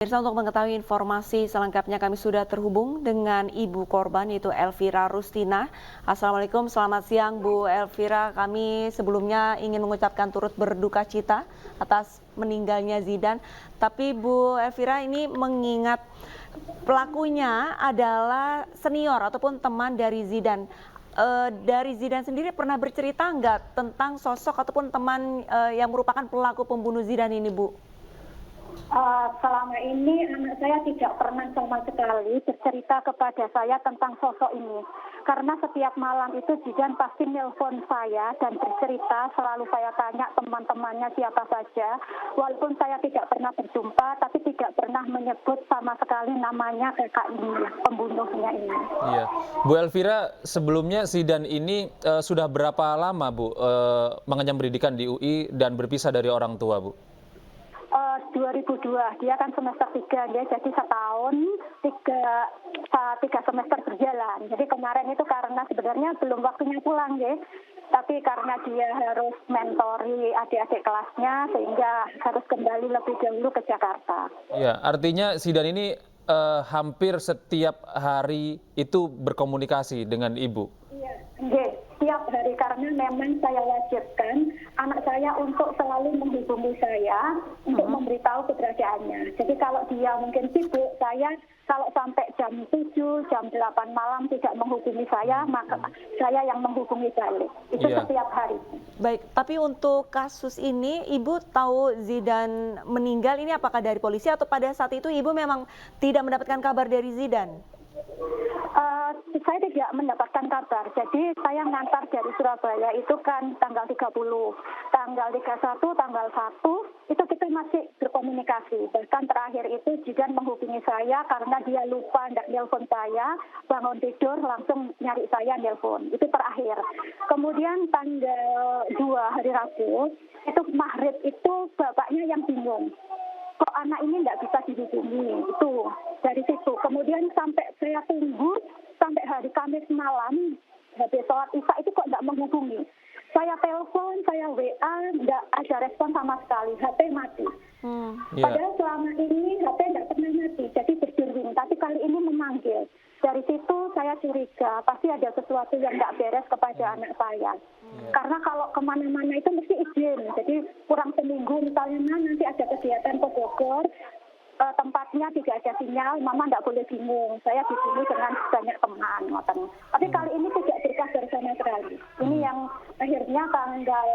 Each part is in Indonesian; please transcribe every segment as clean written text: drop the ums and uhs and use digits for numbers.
Pemirsa, untuk mengetahui informasi selengkapnya kami sudah terhubung dengan ibu korban yaitu Elvira Rustina. Assalamualaikum, selamat siang Bu Elvira. Kami sebelumnya ingin mengucapkan turut berduka cita atas meninggalnya Zidan. Tapi Bu Elvira, ini mengingat pelakunya adalah senior ataupun teman dari Zidan. Dari Zidan sendiri pernah bercerita nggak tentang sosok ataupun teman yang merupakan pelaku pembunuh Zidan ini, Bu? Selama ini anak saya tidak pernah sama sekali bercerita kepada saya tentang sosok ini. Karena setiap malam itu Zidan pasti nelpon saya dan bercerita, selalu saya tanya teman-temannya siapa saja. Walaupun saya tidak pernah berjumpa, tapi tidak pernah menyebut sama sekali namanya kakak ini, pembunuhnya ini. Iya, Bu Elvira, sebelumnya Zidan ini sudah berapa lama Bu mengenyam pendidikan di UI dan berpisah dari orang tua, Bu? 2002, dia kan semester 3, dia jadi setahun, tiga semester berjalan. Jadi kemarin itu karena sebenarnya belum waktunya pulang ya, tapi karena dia harus mentori adik-adik kelasnya sehingga harus kembali lebih dahulu ke Jakarta. Iya, artinya Zidan ini hampir setiap hari itu berkomunikasi dengan Ibu? Iya, setiap hari karena memang saya wajibkan anak saya untuk selalu menghubungi saya untuk memberitahu keberadaannya. Jadi kalau dia mungkin sibuk, saya kalau sampai jam 7, jam 8 malam tidak menghubungi saya, maka saya yang menghubungi balik. Itu setiap hari. Baik, tapi untuk kasus ini Ibu tahu Zidan meninggal ini apakah dari polisi atau pada saat itu Ibu memang tidak mendapatkan kabar dari Zidan? Saya tidak mendapatkan kabar. Jadi saya ngantar dari Surabaya itu kan tanggal 30. Tanggal 31, tanggal 1 itu kita masih berkomunikasi. Bahkan terakhir itu Zidan menghubungi saya karena dia lupa tidak nelpon saya, bangun tidur langsung nyari saya nelpon. Itu terakhir. Kemudian tanggal 2 hari Rabu, itu maghrib itu bapaknya yang bingung. Kok anak ini tidak bisa dihubungi, itu dari situ. Kemudian sampai saya tunggu sampai hari Kamis malam, habis sholat Isya itu kok tidak menghubungi. Saya telepon, saya WA, tidak ada respon sama sekali, HP mati. Padahal selama ini HP tidak pernah mati, jadi berdering. Tapi kali ini memanggil. Dari situ saya curiga, pasti ada sesuatu yang tidak beres kepada anak saya. Karena kalau kemana-mana itu mesti izin. Jadi kurang seminggu misalnya nanti ada kegiatan ke Bogor, tempatnya tidak ada sinyal, mama tidak boleh bingung. Saya di sini dengan banyak teman. Tapi kali ini tidak berkabar sama sekali. Ini yang akhirnya tanggal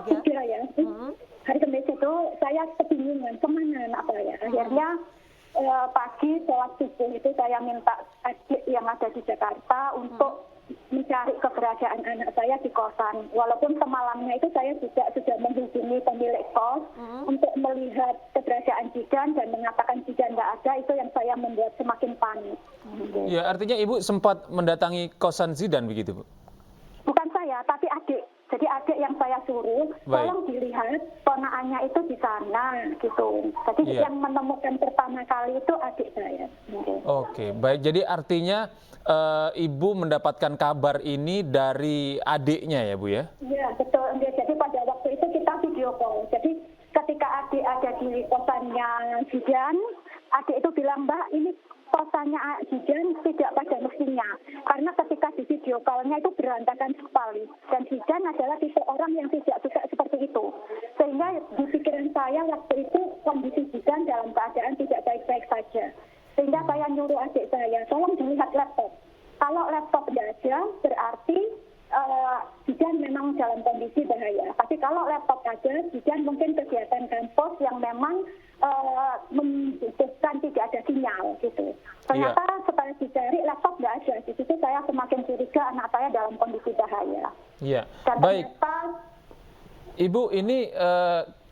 3 ya. Hari Kamis itu saya kebingungan kemana anak saya. Akhirnya pagi sholat subuh itu saya minta adik yang ada di Jakarta untuk mencari keberadaan anak saya di kosan. Walaupun semalamnya itu saya juga sudah menghubungi pemilik kos untuk melihat keberadaan Zidan dan mengatakan Zidan tidak ada, itu yang saya membuat semakin panik. Ya, artinya Ibu sempat mendatangi kosan Zidan begitu, Bu? Bukan saya, tapi adik. Jadi adik yang saya suruh, tolong dilihat ponaannya itu di sana, gitu. Jadi yang menemukan pertama kali itu adik saya. Oke, baik. Jadi artinya Ibu mendapatkan kabar ini dari adiknya ya, Bu ya? Iya, betul. Jadi pada waktu itu kita video call. Jadi ketika adik ada di kosannya Zidan, adik itu bilang, Mbak, ini kosannya Zidan tidak pada mestinya. Karena ketika di video call-nya itu berantakan sekali. Dan Zidan adalah tipe orang yang tidak suka seperti itu. Sehingga di pikiran saya waktu itu kondisi Zidan dalam keadaan tidak baik-baik saja. Sehingga saya nyuruh adik saya, tolong dilihat laptop. Kalau laptop tidak ada, berarti Zidan memang dalam kondisi bahaya. Tapi kalau laptop ada, Zidan mungkin kegiatan kampus yang memang membutuhkan tidak ada sinyal gitu. Ternyata setelah dicari laptop tidak ada. Di situ saya semakin curiga anak saya dalam kondisi bahaya. Iya. Dan baik. ternyata, Ibu, ini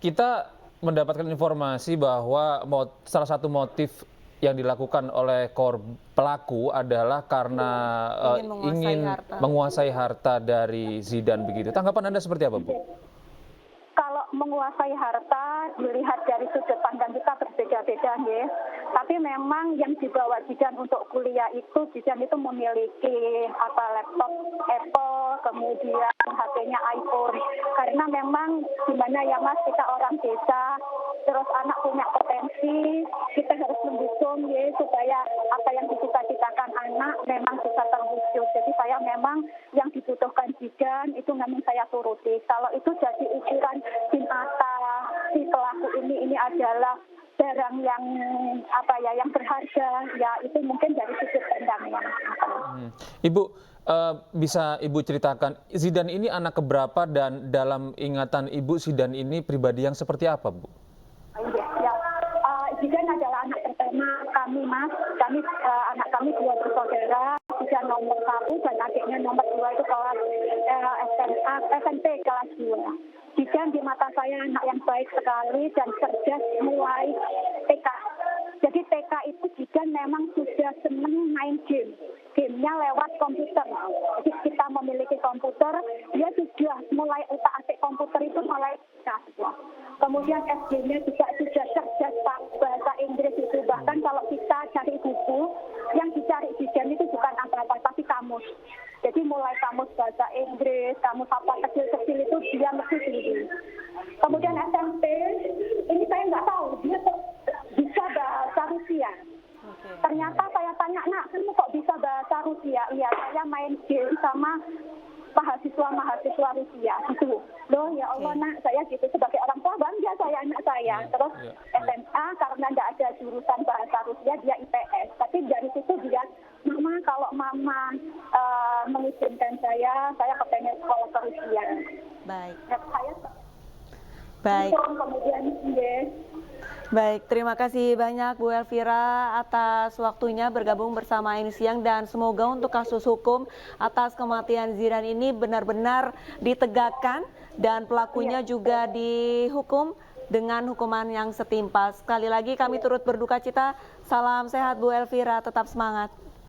kita mendapatkan informasi bahwa salah satu motif yang dilakukan oleh pelaku adalah karena ingin menguasai harta dari Zidan begitu. Tanggapan Anda seperti apa, Bu? Kalau menguasai harta dilihat dari sudut pandang kita berbeda-beda ya. Tapi memang yang dibawa Zidan untuk kuliah itu Zidan itu memiliki laptop Apple, kemudian HP-nya iPhone. Karena memang gimana ya Mas, kita orang desa, terus anak punya potensi, kita harus mendukung ya supaya apa yang dicita-citakan anak memang bisa terwujud. Jadi saya memang yang dibutuhkan bidan itu memang saya turuti. Kalau itu jadi ukuran di mata si pelaku ini adalah barang yang apa ya, yang berharga, ya itu mungkin dari sudut pandangnya. Ibu, bisa Ibu ceritakan Zidan ini anak keberapa dan dalam ingatan Ibu Zidan ini pribadi yang seperti apa, Bu? Ya, Zidan adalah anak pertama kami, Mas. Anak kami 2 bersaudara, Zidan nomor 1 dan adiknya nomor 2 itu kelas SMP kelas 2. Zidan di mata saya anak yang baik sekali dan cerdas mulai TK. Jadi TK itu Zidan memang sudah senang main game. Gamenya lewat komputer. Jadi kita memiliki komputer, dia sudah mulai utak-atik komputer itu mulai TK. Kemudian SD-nya juga sudah cerdas bahasa Inggris itu. Bahkan kalau kita cari buku, yang dicari Zidan itu bukan apa-apa, tapi kamus. Jadi mulai kamus bahasa Inggris, kamus apa kecil-kecil itu dia mesti tinggi. Kemudian SMP, ini saya nggak tahu, dia bisa bahasa Rusia. Ternyata saya tanya, nak, kamu kok bisa bahasa Rusia? Iya, saya main game sama mahasiswa Rusia gitu. Loh ya Allah, nak, saya gitu sebagai orang tua bangga saya anak saya. Terus SMA karena nggak ada jurusan bahasa Rusia, dia IPS. Tapi dari situ dia, mama kalau mama mengizinkan saya kepengen sekolah ke Rusia. Baik. Saya Baik. kemudian yes. Baik, terima kasih banyak Bu Elvira atas waktunya bergabung bersama ini siang dan semoga untuk kasus hukum atas kematian Zidan ini benar-benar ditegakkan dan pelakunya juga dihukum dengan hukuman yang setimpal. Sekali lagi kami turut berduka cita. Salam sehat Bu Elvira, tetap semangat.